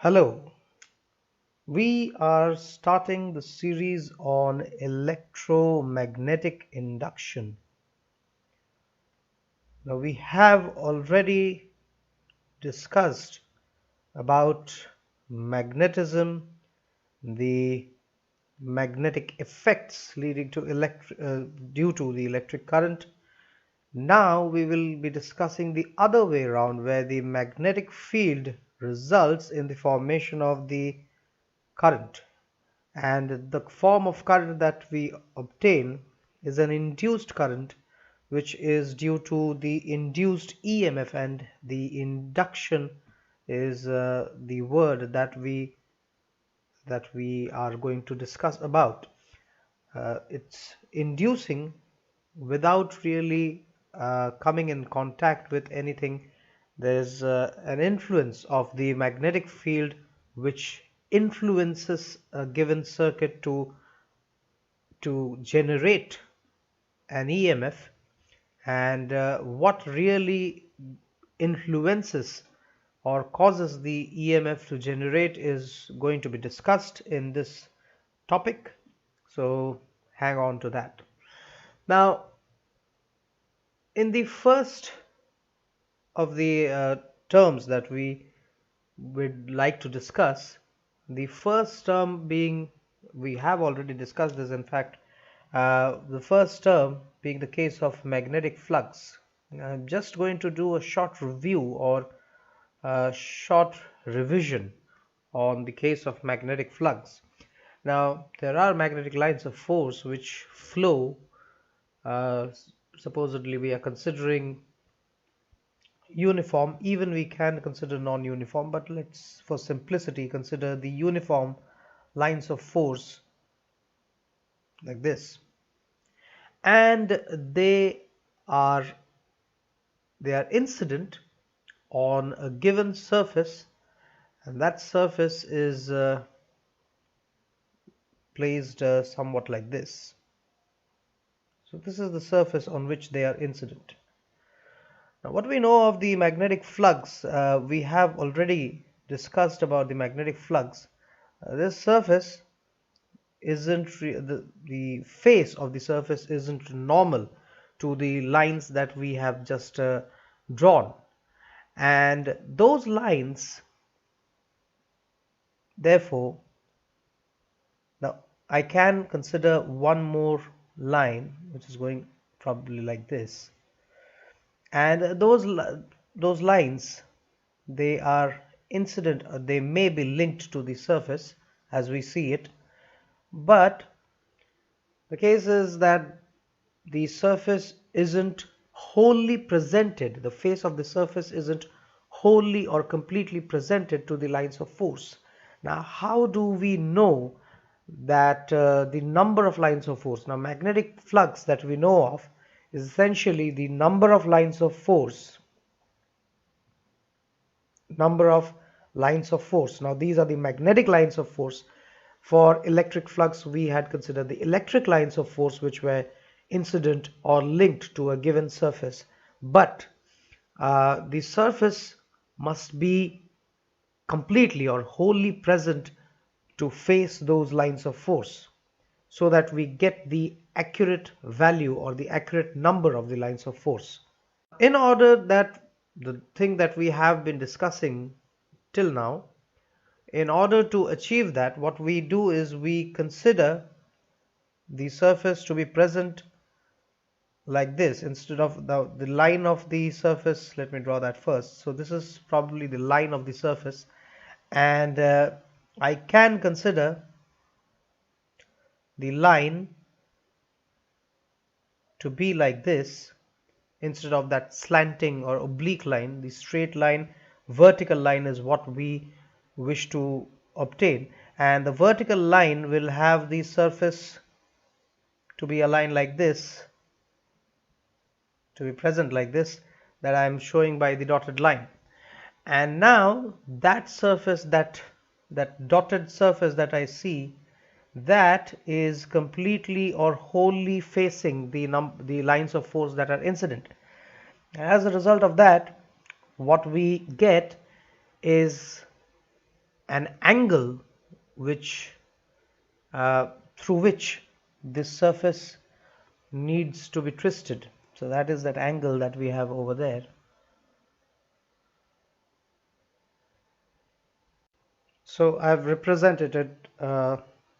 Hello, we are starting the series on electromagnetic induction. Now, we have already discussed about magnetism, the magnetic effects leading to due to the electric current. Now, we will be discussing the other way around, where the magnetic field results in the formation of the current. And the form of current that we obtain is an induced current, which is due to the induced EMF, and the induction is the word that we are going to discuss about. It's inducing without really coming in contact with anything. There's an influence of the magnetic field which influences a given circuit to generate an EMF, and what really influences or causes the EMF to generate is going to be discussed in this topic, so hang on to that. Now, in the first of the terms that we would like to discuss, the first term being, we have already discussed this, in fact, the first term being the case of magnetic flux. I'm just going to do a short review or a short revision on the case of magnetic flux. Now, there are magnetic lines of force which flow. uh, Supposedly we are considering uniform, even we can consider non-uniform, but let's for simplicity consider the uniform lines of force like this. And are they are incident on a given surface, and that surface is placed somewhat like this. So this is the surface on which they are incident. Now, what we know of the magnetic flux, we have already discussed about the magnetic flux. This surface isn't the face of the surface isn't normal to the lines that we have just drawn, and those lines, therefore, now I can consider one more line which is going probably like this, and those lines, they are incident, they may be linked to the surface as we see it, but the case is that the surface isn't wholly presented, the face of the surface isn't wholly or completely presented to the lines of force. Now, how do we know that the number of lines of force? Now, magnetic flux that we know of is essentially the number of lines of force. Now, these are the magnetic lines of force. For electric flux, we had considered the electric lines of force which were incident or linked to a given surface, but the surface must be completely or wholly present to face those lines of force, so that we get the accurate value or the accurate number of the lines of force. In order that the thing that we have been discussing till now, in order to achieve that, what we do is we consider the surface to be present like this instead of the line of the surface. Let me draw that first. So this is probably the line of the surface, and I can consider the line to be like this instead of that slanting or oblique line. The straight line, vertical line is what we wish to obtain, and the vertical line will have the surface to be aligned like this, to be present like this, that I am showing by the dotted line. And now that surface, that dotted surface that I see, that is completely or wholly facing the lines of force that are incident. As a result of that, what we get is an angle which through which this surface needs to be twisted. So that is that angle that we have over there. So I've represented it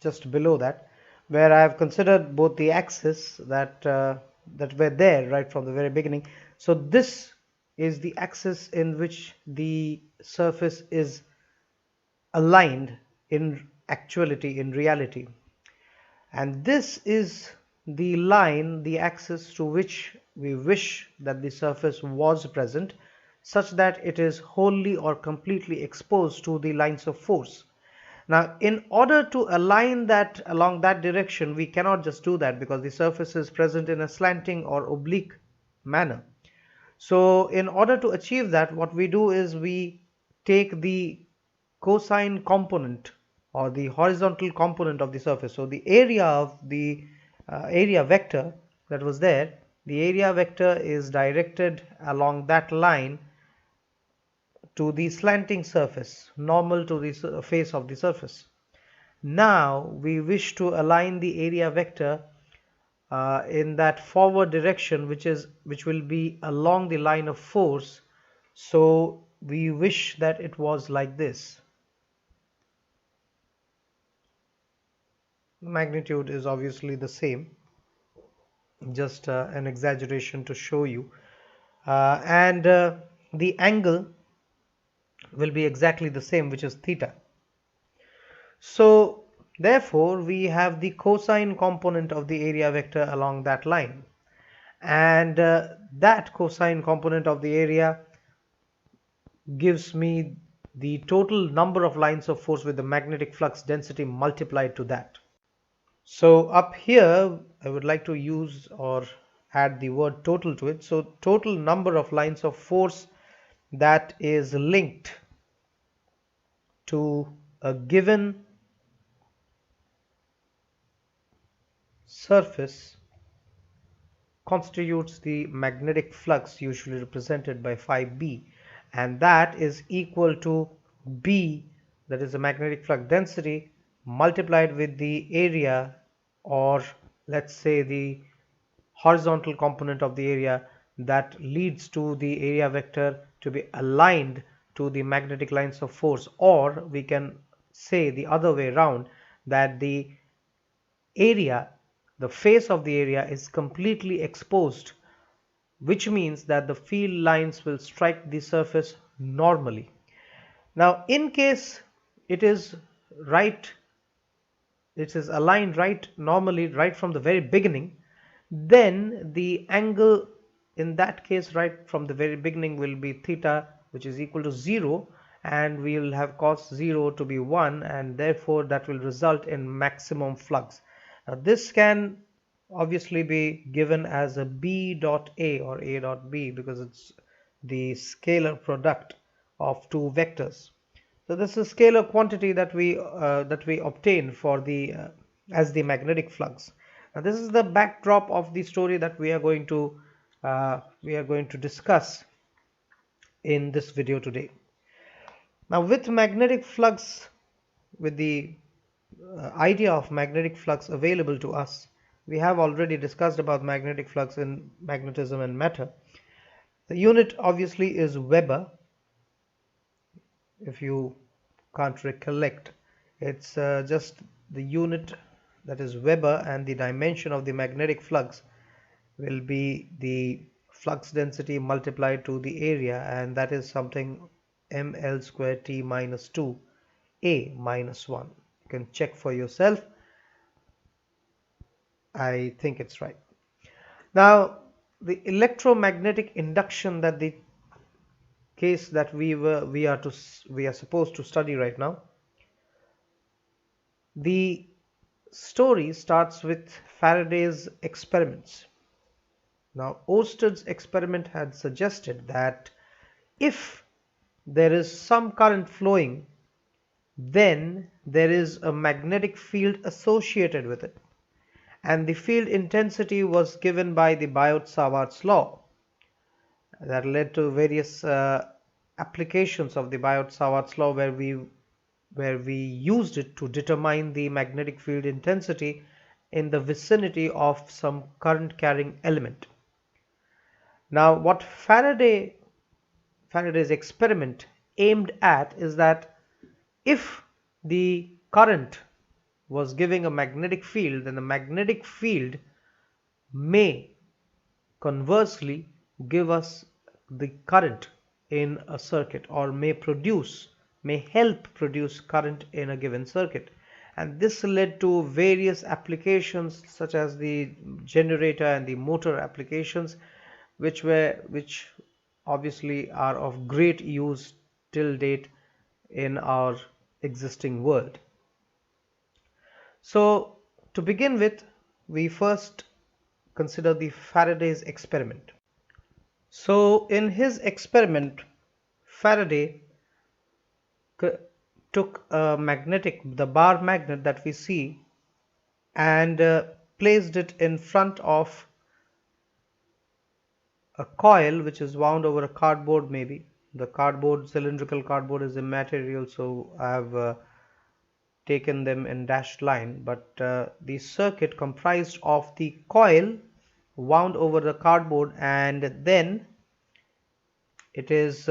just below that, where I have considered both the axes that were there right from the very beginning. So this is the axis in which the surface is aligned in actuality, in reality. And this is the line, the axis to which we wish that the surface was present, such that it is wholly or completely exposed to the lines of force. Now, in order to align that along that direction, we cannot just do that because the surface is present in a slanting or oblique manner. So in order to achieve that, what we do is we take the cosine component or the horizontal component of the surface. So the area of the area vector that was there, the area vector is directed along that line to the slanting surface, normal to the face of the surface. Now we wish to align the area vector in that forward direction, which will be along the line of force. So we wish that it was like this. Magnitude is obviously the same, just an exaggeration to show you, and the angle will be exactly the same, which is theta. So therefore we have the cosine component of the area vector along that line, and that cosine component of the area gives me the total number of lines of force with the magnetic flux density multiplied to that. So up here I would like to use or add the word total to it. So total number of lines of force that is linked to a given surface constitutes the magnetic flux, usually represented by phi b, and that is equal to b, that is the magnetic flux density, multiplied with the area, or let's say the horizontal component of the area that leads to the area vector to be aligned to the magnetic lines of force. Or we can say the other way around, that the area, the face of the area, is completely exposed, which means that the field lines will strike the surface normally. Now in case it is right, it is aligned right normally right from the very beginning, then the angle in that case right from the very beginning will be theta, which is equal to 0, and we will have cos 0 to be 1, and therefore that will result in maximum flux. Now this can obviously be given as a b dot a or a dot b because it's the scalar product of two vectors. So this is scalar quantity that we obtain for the as the magnetic flux. Now this is the backdrop of the story that we are going to discuss in this video today. Now with magnetic flux, with the idea of magnetic flux available to us, we have already discussed about magnetic flux in magnetism and matter. The unit obviously is Weber. If you can't recollect, it's just the unit, that is Weber, and the dimension of the magnetic flux will be the flux density multiplied to the area, and that is something ml square t minus 2 a minus 1. You can check for yourself. I think it's right. Now the electromagnetic induction, that the case that we are supposed to study right now, the story starts with Faraday's experiments. Now Oersted's experiment had suggested that if there is some current flowing, then there is a magnetic field associated with it, and the field intensity was given by the Biot-Savart's law. That led to various applications of the Biot-Savart's law, where we where we used it to determine the magnetic field intensity in the vicinity of some current carrying element. Now, what Faraday's experiment aimed at is that if the current was giving a magnetic field, then the magnetic field may conversely give us the current in a circuit, or may help produce current in a given circuit. And this led to various applications such as the generator and the motor applications, which obviously are of great use till date in our existing world. So to begin with, we first consider the Faraday's experiment. So in his experiment, Faraday took the bar magnet that we see, and placed it in front of a coil which is wound over a cardboard. Maybe the cylindrical cardboard is immaterial, so I have taken them in dashed line, but the circuit comprised of the coil wound over the cardboard, and then it is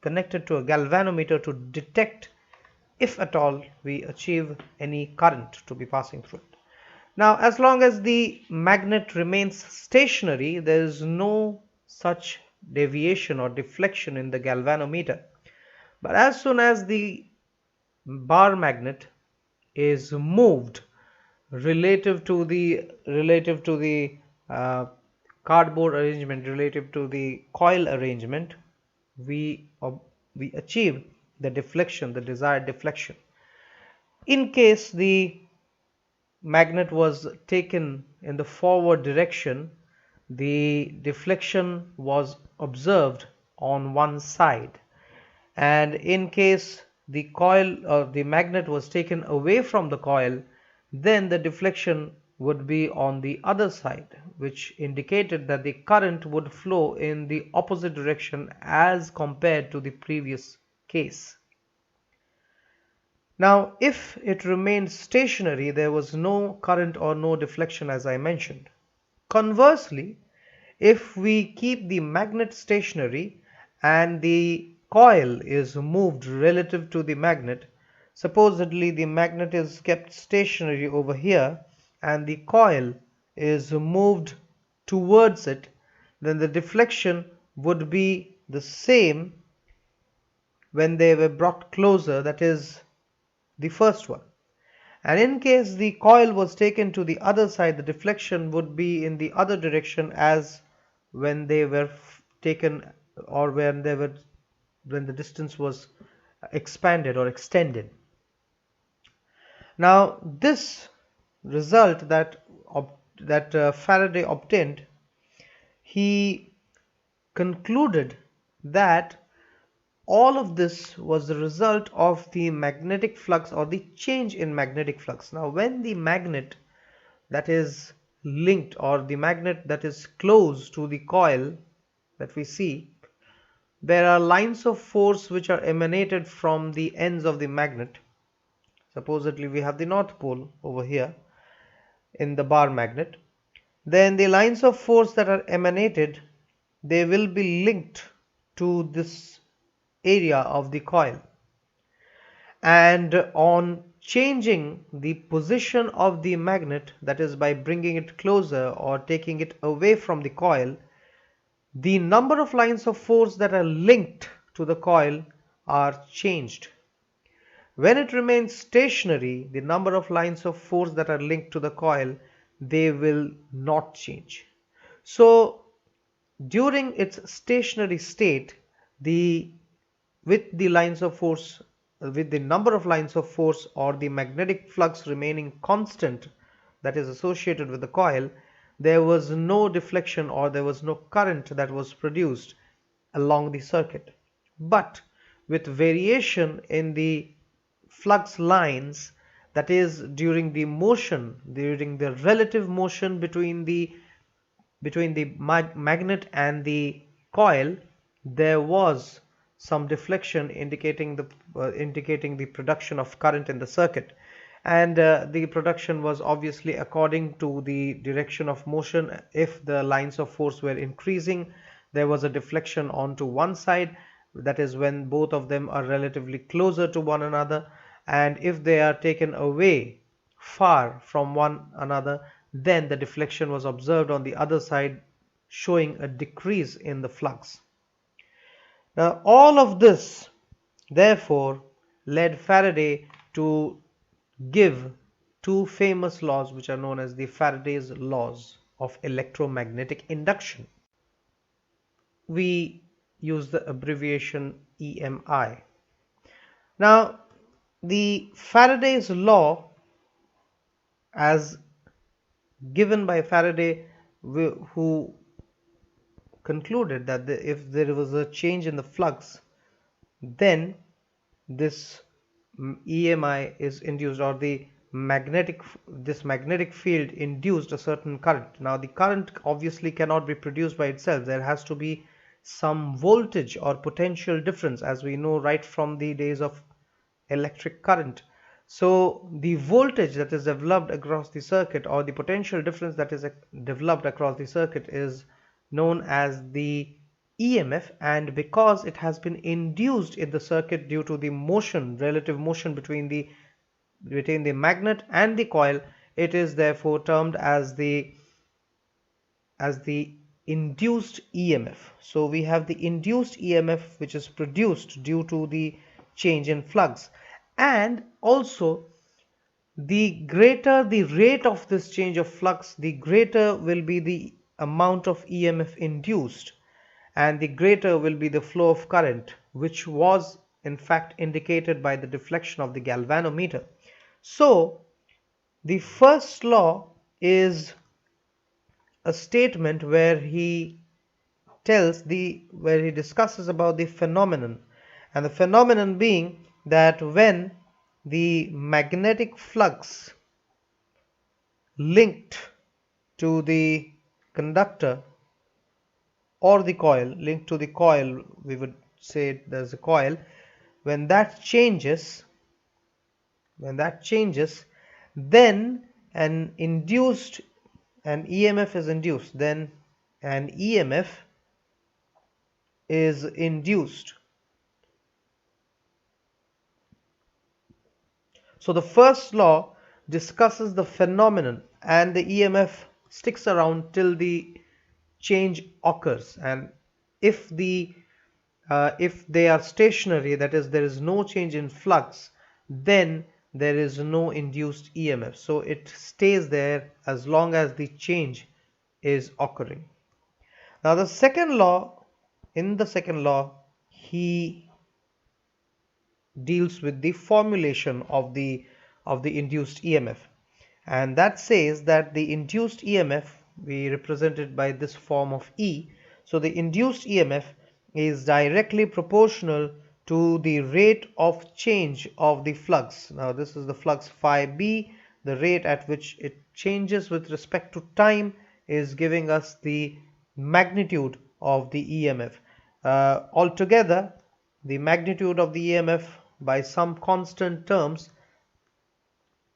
connected to a galvanometer to detect if at all we achieve any current to be passing through it. Now, as long as the magnet remains stationary, there is no such deviation or deflection in the galvanometer. But as soon as the bar magnet is moved relative to the cardboard arrangement, relative to the coil arrangement, we achieve the deflection, the desired deflection. In case the magnet was taken in the forward direction, the deflection was observed on one side, and in case the coil or the magnet was taken away from the coil, then the deflection would be on the other side, which indicated that the current would flow in the opposite direction as compared to the previous case. Now, if it remained stationary, there was no current or no deflection, as I mentioned. Conversely, if we keep the magnet stationary and the coil is moved relative to the magnet, supposedly the magnet is kept stationary over here and the coil is moved towards it, then the deflection would be the same when they were brought closer, that is the first one. And in case the coil was taken to the other side, the deflection would be in the other direction as when they were taken, or when the distance was expanded or extended. Now, this result that Faraday obtained, he concluded that all of this was the result of the magnetic flux, or the change in magnetic flux. Now, when the magnet that is linked, or the magnet that is close to the coil that we see, there are lines of force which are emanated from the ends of the magnet. Supposedly we have the north pole over here in the bar magnet. Then the lines of force that are emanated, they will be linked to this area of the coil, and on changing the position of the magnet, that is by bringing it closer or taking it away from the coil, the number of lines of force that are linked to the coil are changed. When it remains stationary, the number of lines of force that are linked to the coil, they will not change. So during its stationary state, with the number of lines of force, or the magnetic flux remaining constant that is associated with the coil, there was no deflection, or there was no current that was produced along the circuit. But with variation in the flux lines, that is during the relative motion between the magnet and the coil, there was some deflection indicating the production of current in the circuit. And the production was obviously according to the direction of motion. If the lines of force were increasing, there was a deflection onto one side, that is when both of them are relatively closer to one another. And if they are taken away far from one another, then the deflection was observed on the other side, showing a decrease in the flux. Now, all of this, therefore, led Faraday to give two famous laws which are known as the Faraday's laws of electromagnetic induction. We use the abbreviation EMI. Now, the Faraday's law, as given by Faraday, who concluded that if there was a change in the flux, then this EMI is induced, or this magnetic field induced a certain current. Now the current obviously cannot be produced by itself. There has to be some voltage or potential difference, as we know right from the days of electric current. So the voltage that is developed across the circuit, or the potential difference that is developed across the circuit, is known as the EMF, and because it has been induced in the circuit due to the motion, relative motion between the magnet and the coil, it is therefore termed as the induced EMF. So we have the induced EMF which is produced due to the change in flux, and also the greater the rate of this change of flux, the greater will be the amount of EMF induced, and the greater will be the flow of current, which was in fact indicated by the deflection of the galvanometer. So the first law is a statement where he discusses about the phenomenon, and the phenomenon being that when the magnetic flux linked to the conductor or the coil, we would say there's a coil, when that changes, then an EMF is induced, then an EMF is induced. So the first law discusses the phenomenon, and the EMF sticks around till the change occurs, and if they are stationary, that is there is no change in flux, then there is no induced EMF. So it stays there as long as the change is occurring. Now in the second law, he deals with the formulation of the induced EMF, and that says that the induced EMF, we represent it by this form of E. So the induced EMF is directly proportional to the rate of change of the flux. Now this is the flux phi b. The rate at which it changes with respect to time is giving us the magnitude of the EMF. Altogether, the magnitude of the EMF by some constant terms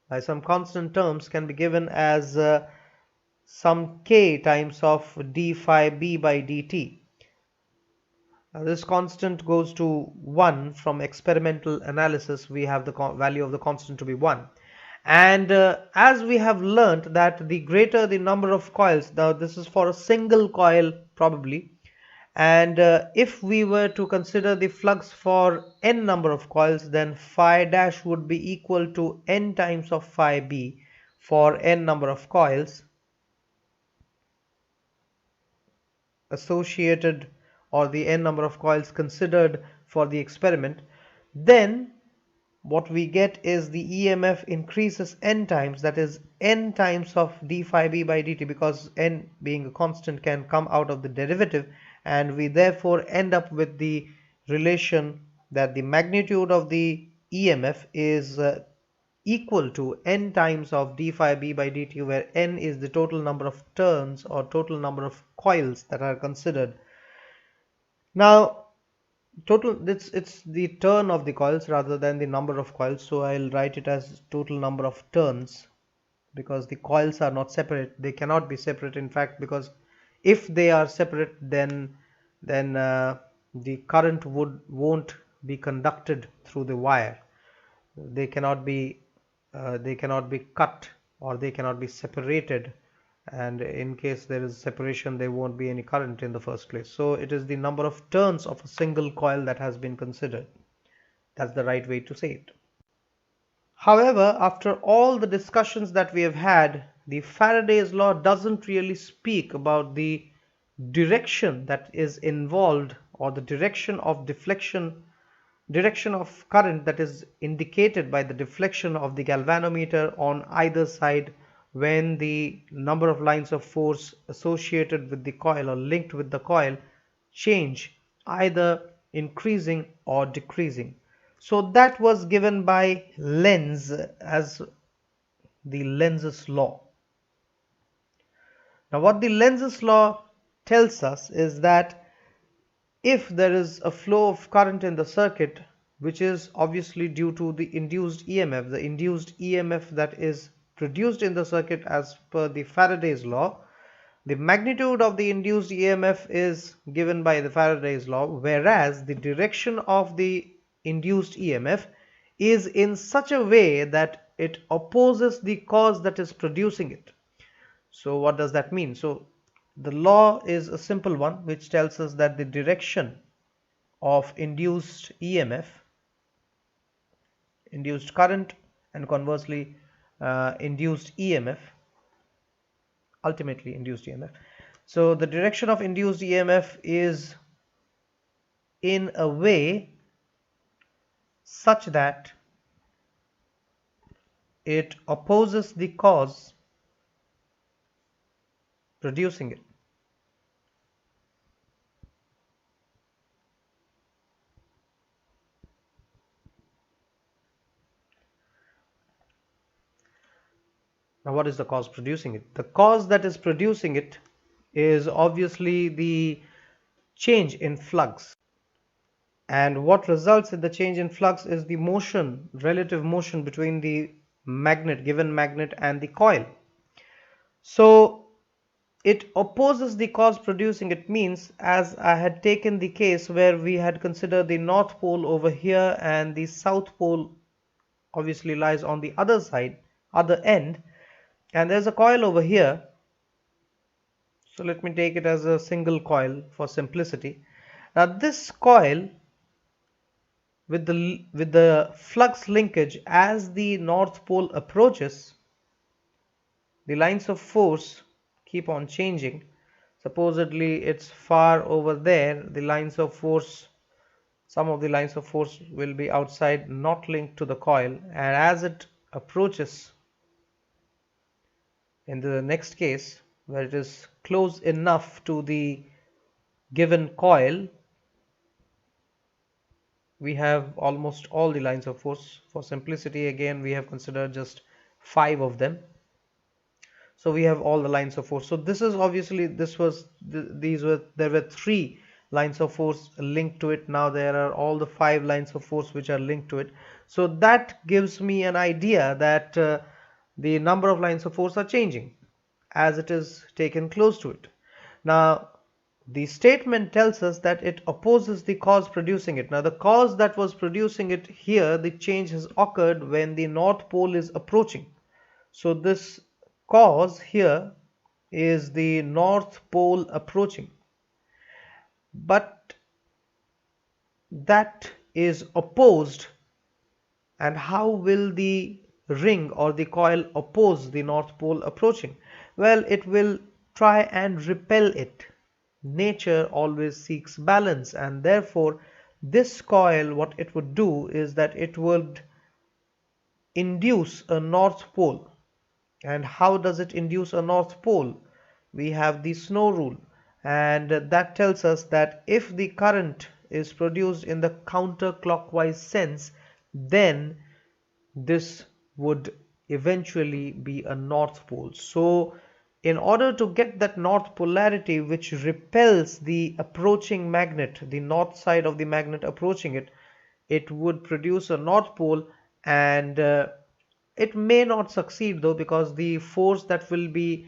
can be given as some k times of d phi b by dt. Now this constant goes to 1. From experimental analysis, we have the value of the constant to be 1. And as we have learnt that the greater the number of coils, now this is for a single coil probably, and if we were to consider the flux for n number of coils, then phi dash would be equal to n times of phi b for n number of coils associated, or the n number of coils considered for the experiment. Then what we get is the EMF increases n times, that is n times of d phi b by dt, because n being a constant can come out of the derivative, and we therefore end up with the relation that the magnitude of the EMF is equal to n times of d phi b by dt, where n is the total number of turns or total number of coils that are considered. Now Total, it's the turn of the coils rather than the number of coils, so I'll write it as total number of turns, because the coils are not separate, they cannot be separate in fact, because if they are separate, then the current won't be conducted through the wire. They cannot be cut, or they cannot be separated, and in case there is separation there won't be any current in the first place. So it is the number of turns of a single coil that has been considered. That's the right way to say it. However, after all the discussions that we have had, the Faraday's law doesn't really speak about the direction that is involved, or the direction of current that is indicated by the deflection of the galvanometer on either side when the number of lines of force associated with the coil or linked with the coil change, either increasing or decreasing. So that was given by Lenz as the Lenz's law. Now what the Lenz's law tells us is that if there is a flow of current in the circuit, which is obviously due to the induced EMF, the induced EMF that is produced in the circuit as per the Faraday's law, the magnitude of the induced EMF is given by the Faraday's law, whereas the direction of the induced EMF is in such a way that it opposes the cause that is producing it. So what does that mean? So the law is a simple one, which tells us that the direction of induced EMF, induced current, and conversely induced EMF, ultimately induced EMF. So the direction of induced EMF is in a way such that it opposes the cause producing it. Now what is the cause producing it? The cause that is producing it is obviously the change in flux. And what results in the change in flux is the motion, relative motion between the given magnet and the coil. So it opposes the cause producing it means, as I had taken the case where we had considered the north pole over here and the south pole obviously lies on the other side, other end, and there's a coil over here. So let me take it as a single coil for simplicity. Now this coil, with the flux linkage as the north pole approaches, the lines of force keep on changing. Supposedly it's far over there, the lines of force, some of the lines of force will be outside, not linked to the coil, and as it approaches in the next case where it is close enough to the given coil, we have almost all the lines of force. For simplicity, again, we have considered just 5 of them. So we have all the lines of force. So this is obviously, there were 3 lines of force linked to it. Now there are all the 5 lines of force which are linked to it. So that gives me an idea that the number of lines of force are changing as it is taken close to it. Now the statement tells us that it opposes the cause producing it. Now the cause that was producing it here, the change has occurred when the north pole is approaching. So this cause here is the north pole approaching, but that is opposed. And how will the ring or the coil oppose the north pole approaching? Well, it will try and repel it. Nature always seeks balance, and therefore this coil, what it would do is that it would induce a north pole. And how does it induce a north pole? We have the snow rule, and that tells us that if the current is produced in the counterclockwise sense, then this would eventually be a north pole. So in order to get that north polarity which repels the approaching magnet, the north side of the magnet approaching it, it would produce a north pole, and it may not succeed though, because the force that will be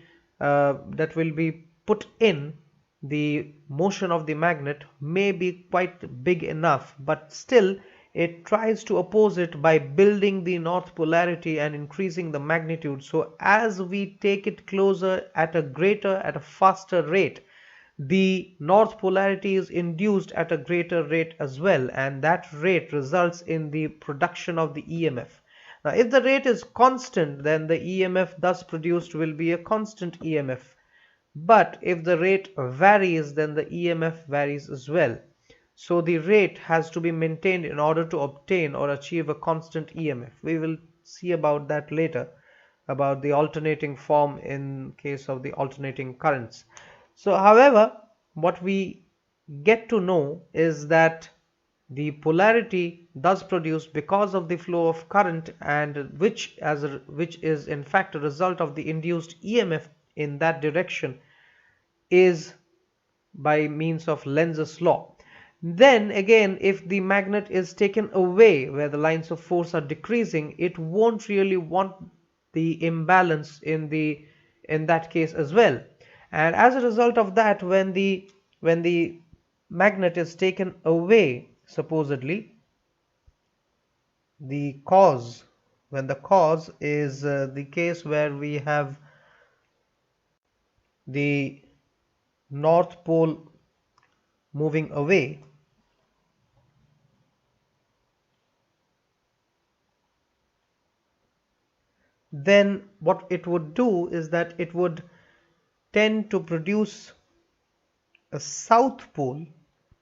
put in the motion of the magnet may be quite big enough, but still it tries to oppose it by building the north polarity and increasing the magnitude. So as we take it closer at a faster rate, the north polarity is induced at a greater rate as well, and that rate results in the production of the EMF. Now, if the rate is constant, then the EMF thus produced will be a constant EMF. But if the rate varies, then the EMF varies as well. So the rate has to be maintained in order to obtain or achieve a constant EMF. We will see about that later, about the alternating form in case of the alternating currents. So, however, what we get to know is that the polarity does produce because of the flow of current, and which is in fact a result of the induced EMF in that direction, is by means of Lenz's law. Then again, if the magnet is taken away where the lines of force are decreasing, it won't really want the imbalance in that case as well. And as a result of that, when the magnet is taken away, supposedly the cause when the cause is the case where we have the north pole moving away, then what it would do is that it would tend to produce a south pole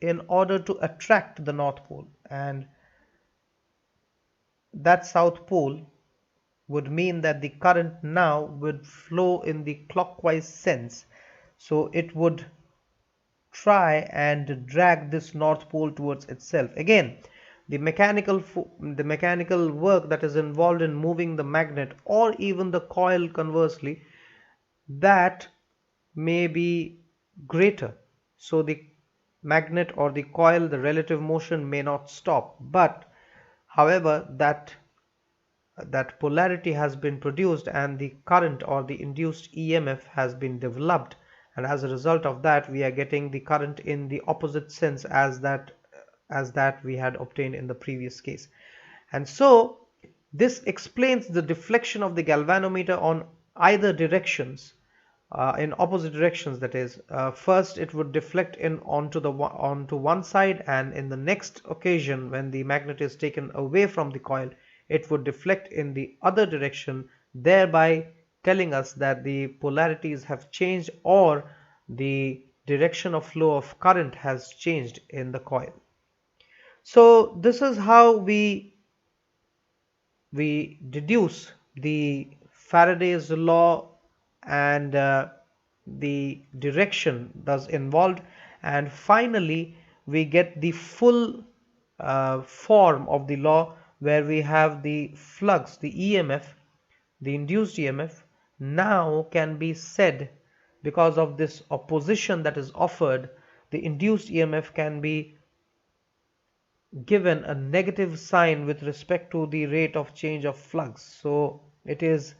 in order to attract the north pole, and that south pole would mean that the current now would flow in the clockwise sense. So it would try and drag this north pole towards itself. Again, the mechanical work that is involved in moving the magnet, or even the coil conversely, that may be greater. So the magnet or the coil, the relative motion may not stop, but however that polarity has been produced and the current or the induced EMF has been developed, and as a result of that we are getting the current in the opposite sense as that we had obtained in the previous case. And so this explains the deflection of the galvanometer on either directions, in opposite directions, that is, first it would deflect onto one side, and in the next occasion when the magnet is taken away from the coil, it would deflect in the other direction, thereby telling us that the polarities have changed, or the direction of flow of current has changed in the coil. So this is how we deduce the Faraday's law and the direction thus involved, and finally we get the full form of the law, where we have the flux, the EMF, the induced EMF now can be said, because of this opposition that is offered, the induced EMF can be given a negative sign with respect to the rate of change of flux. So it is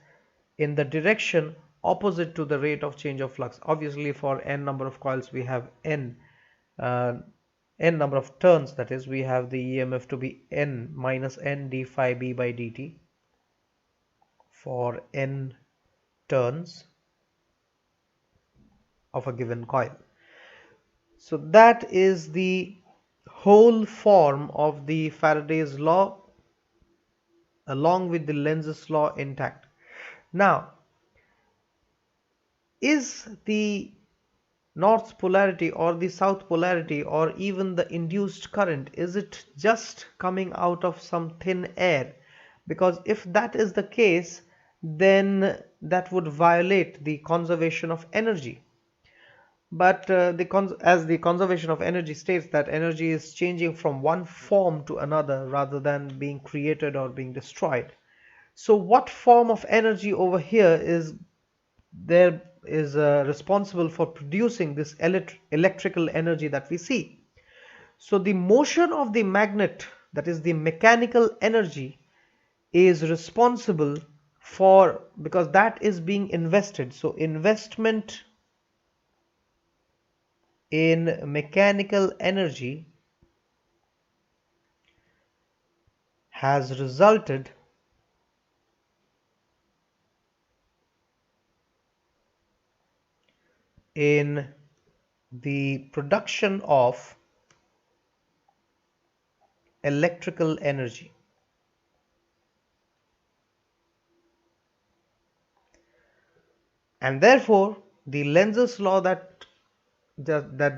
in the direction opposite to the rate of change of flux. Obviously, for n number of coils we have n number of turns, that is, we have the EMF to be n minus n d phi b by dt for n turns of a given coil. So that is the whole form of the Faraday's law, along with the Lenz's law intact. Now, is the north polarity or the south polarity, or even the induced current, is it just coming out of some thin air? Because if that is the case, then that would violate the conservation of energy. But as the conservation of energy states, that energy is changing from one form to another rather than being created or being destroyed. So what form of energy over here is there responsible for producing this electrical energy that we see. So the motion of the magnet, that is the mechanical energy, is responsible for, because that is being invested. So investment in mechanical energy has resulted in the production of electrical energy. And therefore, the Lenz's law that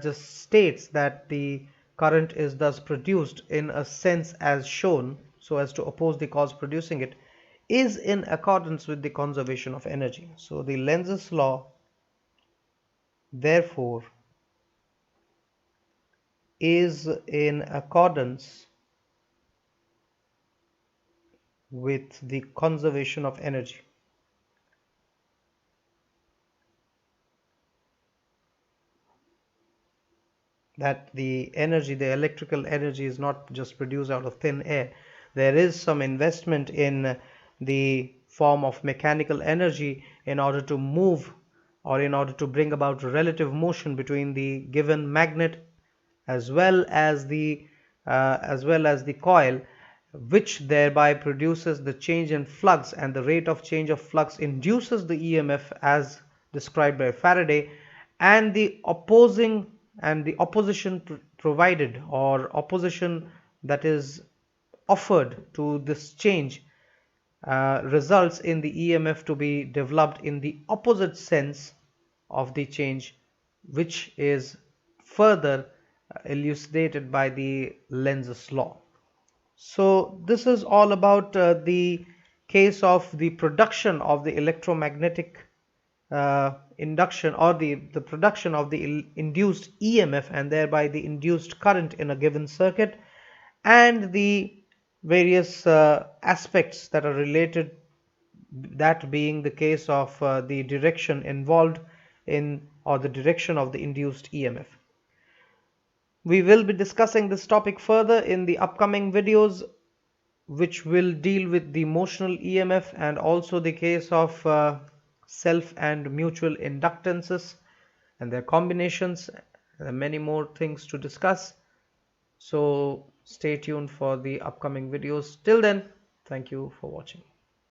just states that the current is thus produced in a sense as shown, so as to oppose the cause producing it, is in accordance with the conservation of energy. So the Lenz's law, therefore, is in accordance with the conservation of energy. That the energy, the electrical energy, is not just produced out of thin air. There is some investment in the form of mechanical energy in order to move, or in order to bring about relative motion between the given magnet as well as the coil, which thereby produces the change in flux, and the rate of change of flux induces the EMF as described by Faraday, and the opposition provided, or opposition that is offered to this change, results in the EMF to be developed in the opposite sense of the change, which is further elucidated by the Lenz's law. So this is all about the case of the production of the electromagnetic induction, or the production of the induced EMF, and thereby the induced current in a given circuit, and the various aspects that are related, that being the case of the direction involved in, or the direction of the induced EMF. We will be discussing this topic further in the upcoming videos, which will deal with the motional EMF, and also the case of self and mutual inductances and their combinations, and many more things to discuss. So stay tuned for the upcoming videos. Till then, thank you for watching.